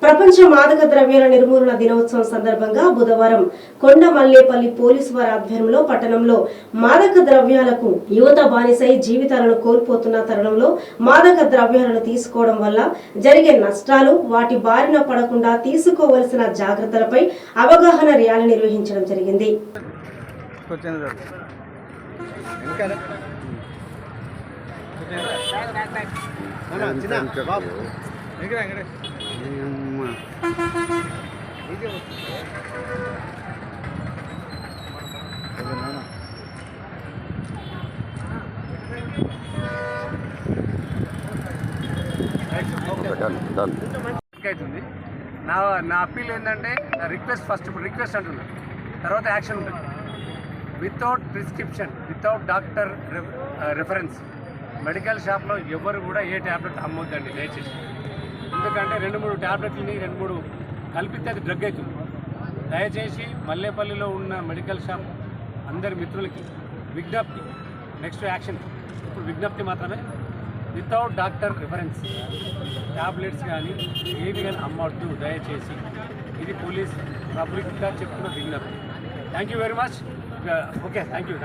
ప్రపంచ మాదక ద్రవ్యాల నిర్మూలన దినోత్సవం సందర్భంగా బుధవారం కొండమల్లేపల్లి పోలీసు వారి ఆధ్వర్యంలో పట్టణంలో మాదక ద్రవ్యాలకు యువత బానిసై జీవితాలను కోల్పోతున్న తరుణంలో మాదక ద్రవ్యాలను తీసుకోవడం వల్ల జరిగే నష్టాలు, వాటి బారిన పడకుండా తీసుకోవలసిన జాగ్రత్తలపై అవగాహన ర్యాలీ నిర్వహించడం జరిగింది. నా అప్పీల్ ఏంటంటే రిక్వెస్ట్, ఫస్ట్ రిక్వెస్ట్ అంటున్నాను, తర్వాత యాక్షన్ ఉంటుంది. Without prescription, without doctor reference medical షాప్లో ఎవరు కూడా ఏ ట్యాబ్లెట్ అమ్మొద్దండి దయచేసి. ఎందుకంటే 2-3 ట్యాబ్లెట్లని 2-3 కలిపితే అది డ్రగ్ అవుతుంది. దయచేసి మల్లేపల్లిలో ఉన్న మెడికల్ షాప్ అందరి మిత్రులకి విజ్ఞప్తి, నెక్స్ట్ యాక్షన్. ఇప్పుడు విజ్ఞప్తి మాత్రమే, వితౌట్ డాక్టర్ రిఫరెన్స్ ట్యాబ్లెట్స్ కానీ ఏవి కానీ అమ్మొద్దు దయచేసి. ఇది పోలీస్ పబ్లిక్గా చెప్తున్న విజ్ఞప్తి. Thank you very much. Okay, thank you.